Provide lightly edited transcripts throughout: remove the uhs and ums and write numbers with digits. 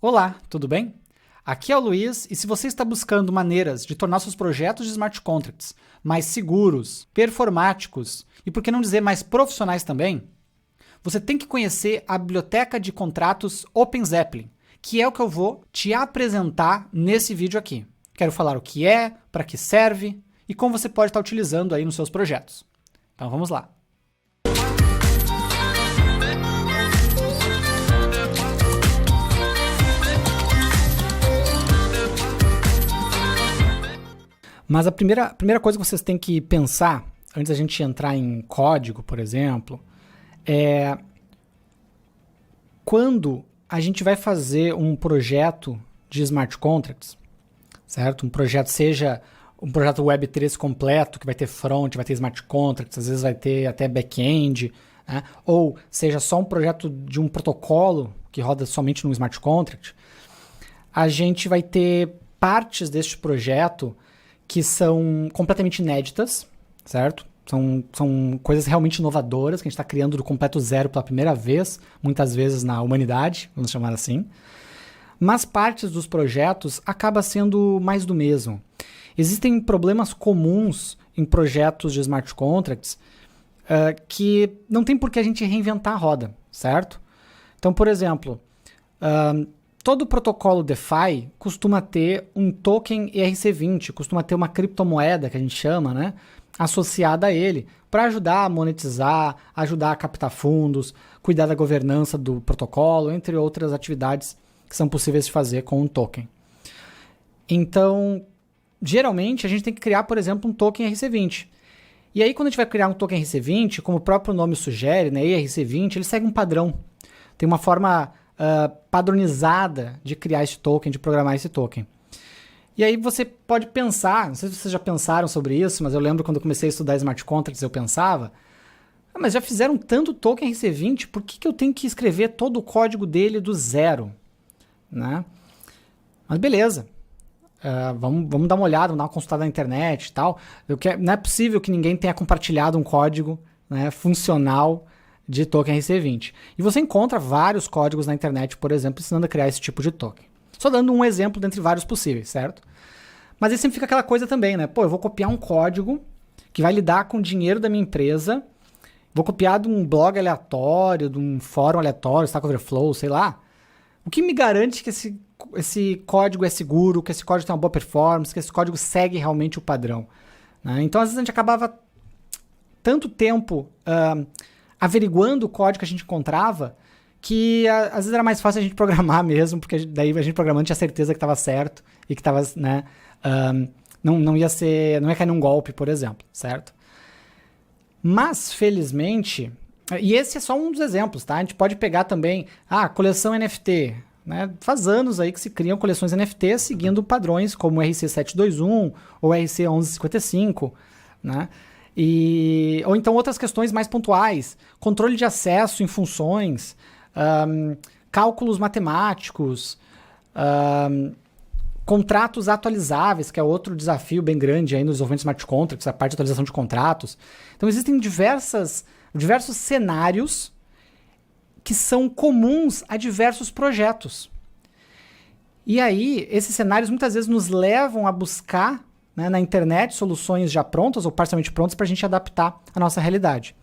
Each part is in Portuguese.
Olá, tudo bem? Aqui é o Luiz e se você está buscando maneiras de tornar seus projetos de smart contracts mais seguros, performáticos e, por que não dizer, mais profissionais também, você tem que conhecer a biblioteca de contratos OpenZeppelin, que é o que eu vou te apresentar nesse vídeo aqui. Quero falar o que é, para que serve e como você pode estar utilizando aí nos seus projetos. Então vamos lá. Mas a primeira coisa que vocês têm que pensar, antes da gente entrar em código, por exemplo, é quando a gente vai fazer um projeto de smart contracts, certo? Um projeto, seja um projeto Web3 completo, que vai ter front, vai ter smart contracts, às vezes vai ter até back-end, né? Ou seja só um projeto de um protocolo que roda somente no smart contract, a gente vai ter partes deste projeto que são completamente inéditas, certo? São coisas realmente inovadoras que a gente está criando do completo zero pela primeira vez, muitas vezes na humanidade, vamos chamar assim. Mas partes dos projetos acaba sendo mais do mesmo. Existem problemas comuns em projetos de smart contracts que não tem por que a gente reinventar a roda, certo? Então, por exemplo, todo protocolo DeFi costuma ter um token ERC20, costuma ter uma criptomoeda, que a gente chama, né, associada a ele, para ajudar a monetizar, ajudar a captar fundos, cuidar da governança do protocolo, entre outras atividades que são possíveis de fazer com um token. Então, geralmente, a gente tem que criar, por exemplo, um token ERC20. E aí, quando a gente vai criar um token ERC20, como o próprio nome sugere, né, ERC20, ele segue um padrão. Tem uma forma padronizada de criar esse token, de programar esse token. E aí você pode pensar, não sei se vocês já pensaram sobre isso, mas eu lembro quando eu comecei a estudar smart contracts, eu pensava, mas já fizeram tanto token ERC20, por que eu tenho que escrever todo o código dele do zero? Né? Mas beleza, vamos dar uma olhada, vamos dar uma consultada na internet e tal. Não é possível que ninguém tenha compartilhado um código, né, funcional de token ERC20. E você encontra vários códigos na internet, por exemplo, ensinando a criar esse tipo de token. Só dando um exemplo dentre vários possíveis, certo? Mas aí sempre fica aquela coisa também, né? Pô, eu vou copiar um código que vai lidar com o dinheiro da minha empresa, vou copiar de um blog aleatório, de um fórum aleatório, Stack Overflow, sei lá. O que me garante que esse código é seguro, que esse código tem uma boa performance, que esse código segue realmente o padrão, né? Então, às vezes a gente acabava tanto tempo averiguando o código que a gente encontrava, que às vezes era mais fácil a gente programar mesmo, porque daí a gente programando tinha certeza que estava certo e que estava, né, não ia cair num golpe, por exemplo, certo? Mas, felizmente, e esse é só um dos exemplos, tá? A gente pode pegar também coleção NFT, né? Faz anos aí que se criam coleções NFT seguindo padrões como o RC721 ou RC1155, né? Ou então outras questões mais pontuais, controle de acesso em funções, cálculos matemáticos, contratos atualizáveis, que é outro desafio bem grande aí nos desenvolvimentos smart contracts, a parte de atualização de contratos. Então existem diversos cenários que são comuns a diversos projetos. E aí, esses cenários muitas vezes nos levam a buscar, né, na internet soluções já prontas ou parcialmente prontas para a gente adaptar a nossa realidade.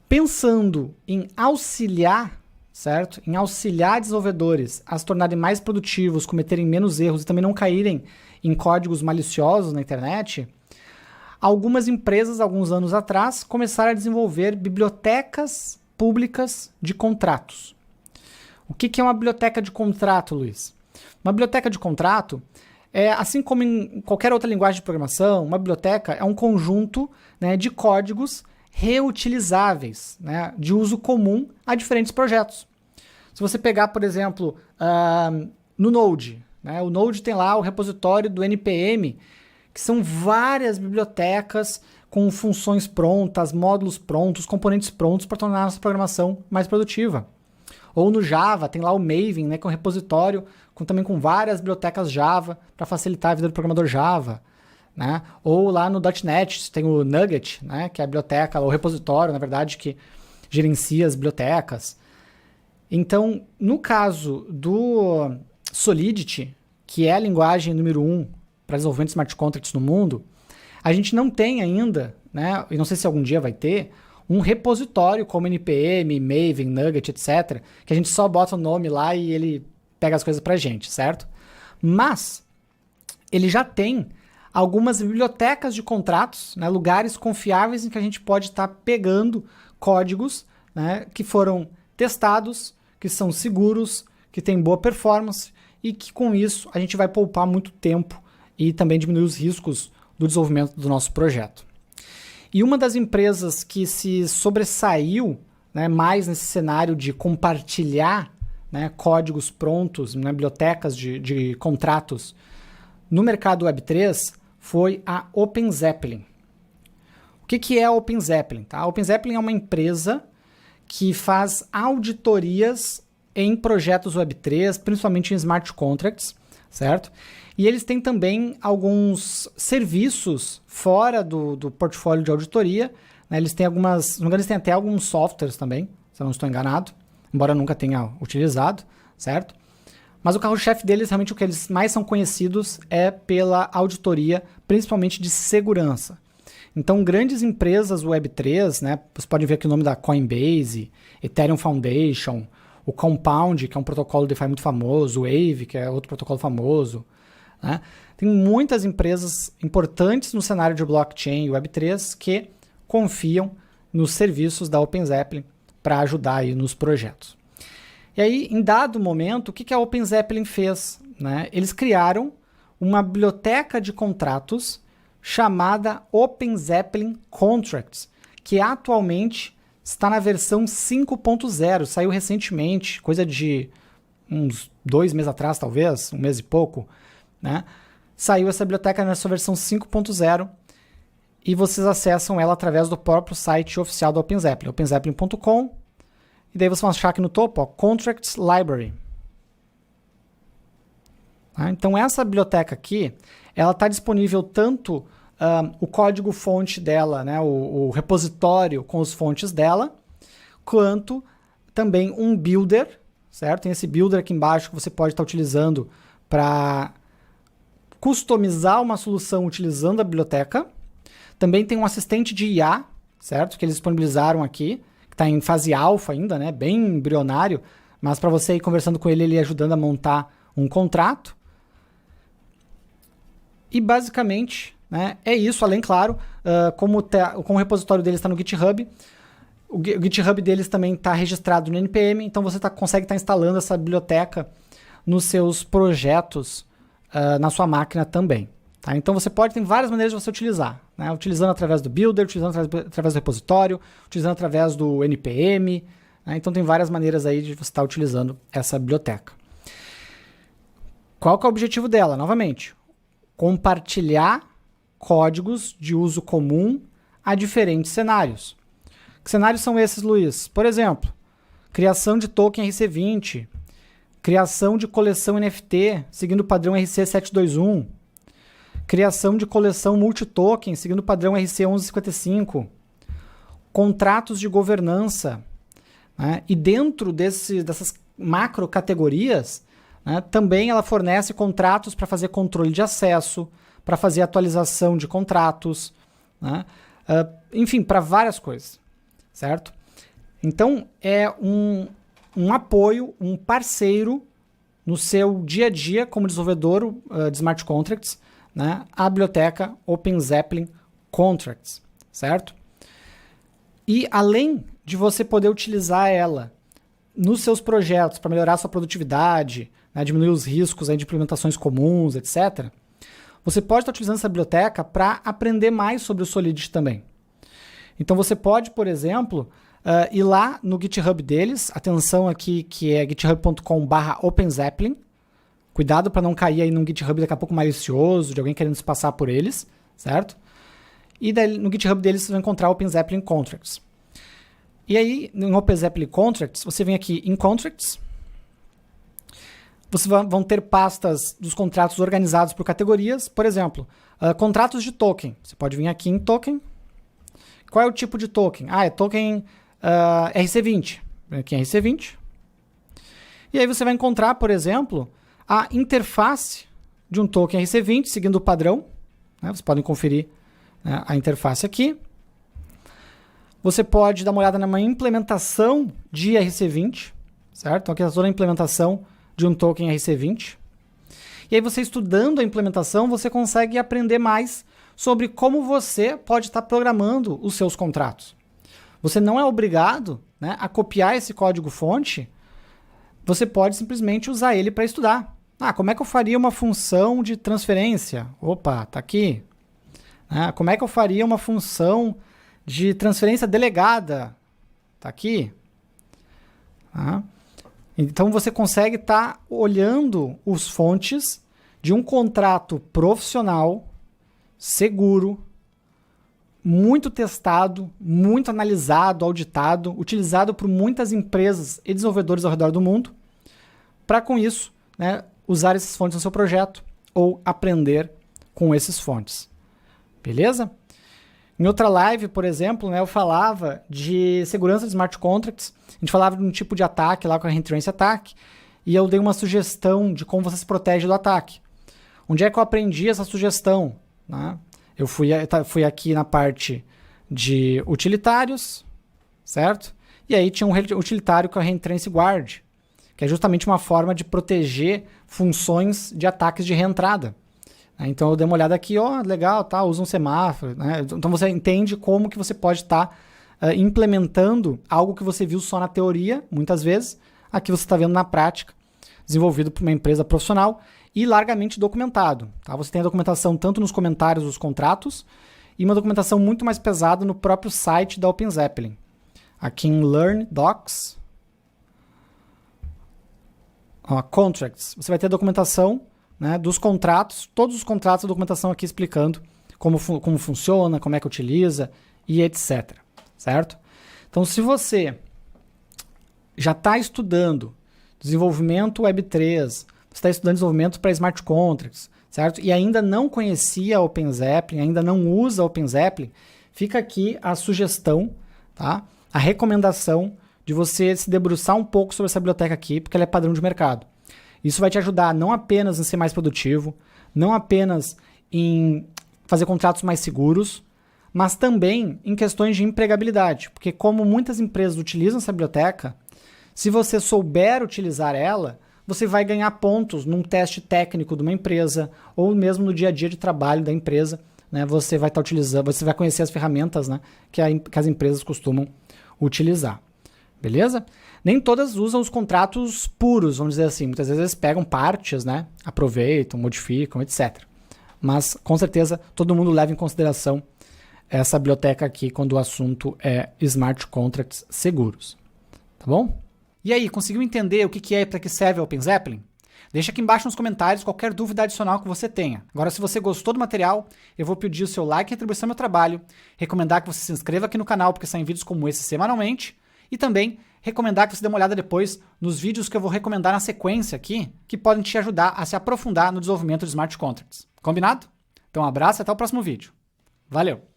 Pensando em auxiliar, certo? Em auxiliar desenvolvedores a se tornarem mais produtivos, cometerem menos erros e também não caírem em códigos maliciosos na internet, algumas empresas, alguns anos atrás, começaram a desenvolver bibliotecas públicas de contratos. O que é uma biblioteca de contrato, Luiz? Uma biblioteca de contrato assim como em qualquer outra linguagem de programação, uma biblioteca é um conjunto, né, de códigos reutilizáveis, né, de uso comum a diferentes projetos. Se você pegar, por exemplo, no Node, né, o Node tem lá o repositório do NPM, que são várias bibliotecas com funções prontas, módulos prontos, componentes prontos para tornar a nossa programação mais produtiva. Ou no Java, tem lá o Maven, né, que é um repositório também com várias bibliotecas Java para facilitar a vida do programador Java. Né? Ou lá no .NET tem o Nugget, né, que é a biblioteca, o repositório, na verdade, que gerencia as bibliotecas. Então, no caso do Solidity, que é a linguagem número 1 para desenvolvimento de smart contracts no mundo, a gente não tem ainda, né, e não sei se algum dia vai ter, um repositório como NPM, Maven, Nugget, etc., que a gente só bota o nome lá e ele pega as coisas pra gente, certo? Mas ele já tem algumas bibliotecas de contratos, né, lugares confiáveis em que a gente pode estar pegando códigos, né, que foram testados, que são seguros, que têm boa performance e que com isso a gente vai poupar muito tempo e também diminuir os riscos do desenvolvimento do nosso projeto. E uma das empresas que se sobressaiu, né, mais nesse cenário de compartilhar, né, códigos prontos, né, bibliotecas de contratos no mercado Web3 foi a OpenZeppelin. O que é a OpenZeppelin? Tá? A OpenZeppelin é uma empresa que faz auditorias em projetos Web3, principalmente em smart contracts, certo? E eles têm também alguns serviços fora do portfólio de auditoria, né? Eles têm algumas, se não me engano, eles têm até alguns softwares também, se eu não estou enganado, embora eu nunca tenha utilizado, certo? Mas o carro-chefe deles, realmente o que eles mais são conhecidos é pela auditoria, principalmente de segurança. Então, grandes empresas Web3, né, vocês podem ver aqui o nome da Coinbase, Ethereum Foundation, o Compound, que é um protocolo DeFi muito famoso, o Wave, que é outro protocolo famoso, né? Tem muitas empresas importantes no cenário de blockchain e Web3 que confiam nos serviços da OpenZeppelin para ajudar aí nos projetos. E aí, em dado momento, o que a OpenZeppelin fez? Né? Eles criaram uma biblioteca de contratos chamada OpenZeppelin Contracts, que atualmente está na versão 5.0, saiu recentemente, coisa de uns 2 meses atrás, talvez, 1 mês e pouco, né? Saiu essa biblioteca na sua versão 5.0 e vocês acessam ela através do próprio site oficial da OpenZeppelin, openzeppelin.com, e daí vocês vão achar aqui no topo, ó, Contracts Library. Tá? Então essa biblioteca aqui, ela está disponível tanto o código-fonte dela, né, o repositório com as fontes dela, quanto também um builder, certo? Tem esse builder aqui embaixo que você pode estar utilizando para customizar uma solução utilizando a biblioteca. Também tem um assistente de IA, certo? Que eles disponibilizaram aqui, que está em fase alfa ainda, né? Bem embrionário, mas para você ir conversando com ele, ele ajudando a montar um contrato. E basicamente, né, é isso, além, claro, como o repositório deles está no GitHub, o GitHub deles também está registrado no NPM, então você consegue estar instalando essa biblioteca nos seus projetos na sua máquina também. Tá? Então você tem várias maneiras de você utilizar, né? Utilizando através do builder, utilizando através do repositório, utilizando através do NPM, né? Então tem várias maneiras aí de você estar utilizando essa biblioteca. Qual que é o objetivo dela? Novamente, compartilhar códigos de uso comum a diferentes cenários. Que cenários são esses, Luiz? Por exemplo, criação de token RC20, criação de coleção NFT seguindo o padrão RC721, criação de coleção multitoken seguindo o padrão RC1155, contratos de governança, né? E dentro dessas macro categorias, né, também ela fornece contratos para fazer controle de acesso, para fazer atualização de contratos, né? Enfim, para várias coisas, certo? Então, é um apoio, um parceiro no seu dia a dia como desenvolvedor de smart contracts, né, a biblioteca OpenZeppelin Contracts, certo? E além de você poder utilizar ela nos seus projetos para melhorar sua produtividade, né, diminuir os riscos aí de implementações comuns, etc., você pode estar utilizando essa biblioteca para aprender mais sobre o Solidity também. Então você pode, por exemplo, ir lá no GitHub deles, atenção aqui que é github.com/OpenZeppelin, cuidado para não cair aí num GitHub daqui a pouco malicioso, de alguém querendo se passar por eles, certo? E daí, no GitHub deles você vai encontrar OpenZeppelin Contracts. E aí, no OpenZeppelin Contracts, você vem aqui em Contracts, vocês vão ter pastas dos contratos organizados por categorias, por exemplo, contratos de token, você pode vir aqui em token. Qual é o tipo de token? É token RC20, vem aqui em RC20, E aí você vai encontrar, por exemplo, a interface de um token RC20, seguindo o padrão. Né? Vocês podem conferir, né, a interface aqui. Você pode dar uma olhada numa implementação de RC20, certo? Então aqui está toda a implementação de um token RC20. E aí você estudando a implementação, você consegue aprender mais sobre como você pode estar programando os seus contratos. Você não é obrigado, né, a copiar esse código-fonte, você pode simplesmente usar ele para estudar. Ah, como é que eu faria uma função de transferência? Opa, tá aqui. Ah, como é que eu faria uma função de transferência delegada? Tá aqui. Ah. Então você consegue estar olhando os fontes de um contrato profissional, seguro, muito testado, muito analisado, auditado, utilizado por muitas empresas e desenvolvedores ao redor do mundo, para com isso, né, usar esses fontes no seu projeto ou aprender com esses fontes. Beleza? Em outra live, por exemplo, né, eu falava de segurança de smart contracts, a gente falava de um tipo de ataque lá com a Hindrance Attack, e eu dei uma sugestão de como você se protege do ataque. Onde é que eu aprendi essa sugestão? Né? Eu fui aqui na parte de utilitários, certo? E aí tinha um utilitário que é o Reentrance Guard, que é justamente uma forma de proteger funções de ataques de reentrada. Então eu dei uma olhada aqui, ó, legal, tá, usa um semáforo, né? Então você entende como que você pode estar implementando algo que você viu só na teoria, muitas vezes, aqui você está vendo na prática, desenvolvido por uma empresa profissional e largamente documentado. Tá? Você tem a documentação tanto nos comentários dos contratos e uma documentação muito mais pesada no próprio site da OpenZeppelin. Aqui em Learn Docs, Contracts, você vai ter a documentação, né, dos contratos, todos os contratos, a documentação aqui explicando como funciona, como é que utiliza e etc. Certo? Então, se você já está estudando desenvolvimento Web3, você está estudando desenvolvimento para smart contracts, certo? E ainda não conhecia a OpenZeppelin, ainda não usa a OpenZeppelin, fica aqui a sugestão, tá? A recomendação de você se debruçar um pouco sobre essa biblioteca aqui, porque ela é padrão de mercado. Isso vai te ajudar não apenas em ser mais produtivo, não apenas em fazer contratos mais seguros, mas também em questões de empregabilidade, porque como muitas empresas utilizam essa biblioteca, se você souber utilizar ela, você vai ganhar pontos num teste técnico de uma empresa, ou mesmo no dia a dia de trabalho da empresa, né? Você vai estar utilizando, você vai conhecer as ferramentas, né, que as empresas costumam utilizar. Beleza? Nem todas usam os contratos puros, vamos dizer assim. Muitas vezes eles pegam partes, né, aproveitam, modificam, etc. Mas, com certeza, todo mundo leva em consideração essa biblioteca aqui quando o assunto é smart contracts seguros. Tá bom? E aí, conseguiu entender o que é e para que serve a OpenZeppelin? Deixa aqui embaixo nos comentários qualquer dúvida adicional que você tenha. Agora, se você gostou do material, eu vou pedir o seu like e retribuição ao meu trabalho, recomendar que você se inscreva aqui no canal, porque saem vídeos como esse semanalmente, e também recomendar que você dê uma olhada depois nos vídeos que eu vou recomendar na sequência aqui, que podem te ajudar a se aprofundar no desenvolvimento de smart contracts. Combinado? Então um abraço e até o próximo vídeo. Valeu!